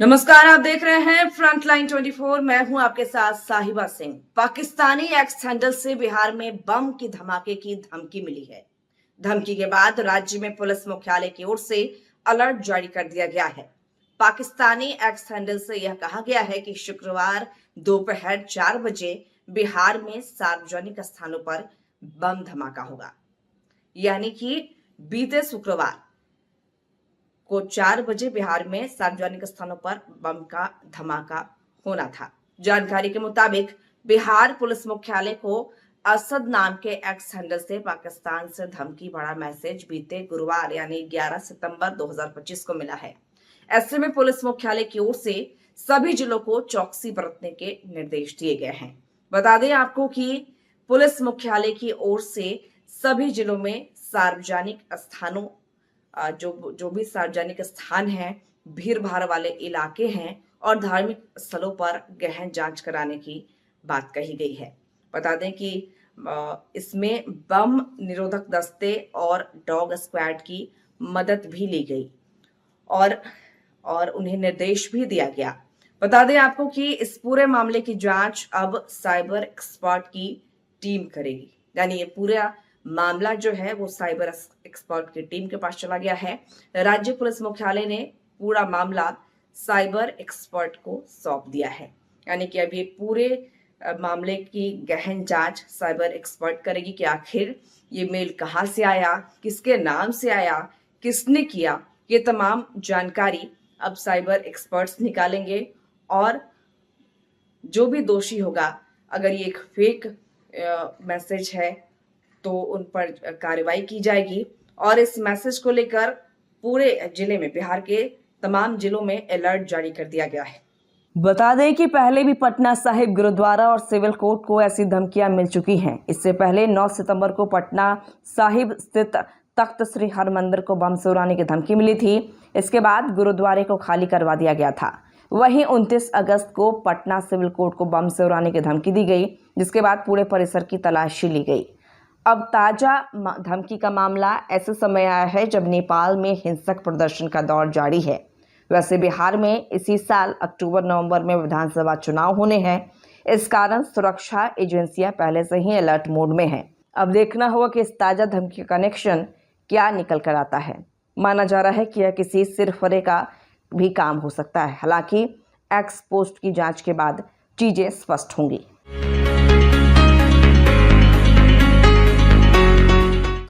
नमस्कार, आप देख रहे हैं फ्रंटलाइन 24। मैं हूं आपके साथ साहिबा सिंह। पाकिस्तानी एक्स हैंडल से बिहार में बम की धमाके की धमकी मिली है। धमकी के बाद राज्य में पुलिस मुख्यालय की ओर से अलर्ट जारी कर दिया गया है। पाकिस्तानी एक्स हैंडल से यह कहा गया है कि शुक्रवार दोपहर 4 बजे बिहार में सार्वजनिक स्थानों पर बम धमाका होगा, यानी कि बीते शुक्रवार को 4 बजे बिहार में सार्वजनिक स्थानों पर बम का धमाका होना था। जानकारी के मुताबिक बिहार पुलिस मुख्यालय को असद नाम के एक्स हैंडल से पाकिस्तान से धमकी भरा मैसेज बीते गुरुवार यानी 11 सितंबर 2025 को मिला है। ऐसे में पुलिस मुख्यालय की ओर से सभी जिलों को चौकसी बरतने के निर्देश दिए गए हैं। बता दें आपको कि पुलिस मुख्यालय की ओर से सभी जिलों में सार्वजनिक स्थानों जो भी सार्वजनिक स्थान हैं, भीड़ भाड़ वाले इलाके हैं और धार्मिक स्थलों पर गहन जांच कराने की बात कही गई है। बता दें कि इसमें बम निरोधक दस्ते और डॉग स्क्वाड की मदद भी ली गई और उन्हें निर्देश भी दिया गया। बता दें आपको कि इस पूरे मामले की जांच अब साइबर एक्सपर्ट की टीम करेगी, यानी ये पूरा मामला जो है वो साइबर एक्सपर्ट की टीम के पास चला गया है। राज्य पुलिस मुख्यालय ने पूरा मामला साइबर एक्सपर्ट को सौंप दिया है, यानी कि अभी पूरे मामले की गहन जांच साइबर एक्सपर्ट करेगी कि आखिर ये मेल कहां से आया, किसके नाम से आया, किसने किया। ये तमाम जानकारी अब साइबर एक्सपर्ट्स निकालेंगे और जो भी दोषी होगा, अगर ये एक फेक मैसेज है तो उन पर कार्रवाई की जाएगी। और इस मैसेज को लेकर पूरे जिले में, बिहार के तमाम जिलों में अलर्ट जारी कर दिया गया है। बता दें कि पहले भी पटना साहिब गुरुद्वारा और सिविल कोर्ट को ऐसी धमकियां मिल चुकी हैं। इससे पहले 9 सितंबर को पटना साहिब स्थित तख्त श्री हरमंदिर को बम से उड़ाने की धमकी मिली थी। इसके बाद गुरुद्वारे को खाली करवा दिया गया था। वहीं 29 अगस्त को पटना सिविल कोर्ट को बम से उड़ाने की धमकी दी गई, जिसके बाद पूरे परिसर की तलाशी ली गई। अब ताजा धमकी का मामला ऐसे समय आया है जब नेपाल में हिंसक प्रदर्शन का दौर जारी है। वैसे बिहार में इसी साल अक्टूबर-नवंबर में विधानसभा चुनाव होने हैं। इस कारण सुरक्षा एजेंसियां पहले से ही अलर्ट मोड में हैं। अब देखना होगा कि इस ताजा धमकी का कनेक्शन क्या निकल कर आता है। माना जा रहा है कि यह किसी सिरफरे का भी काम हो सकता है। हालांकि एक्स पोस्ट की जांच के बाद चीजें स्पष्ट होंगी।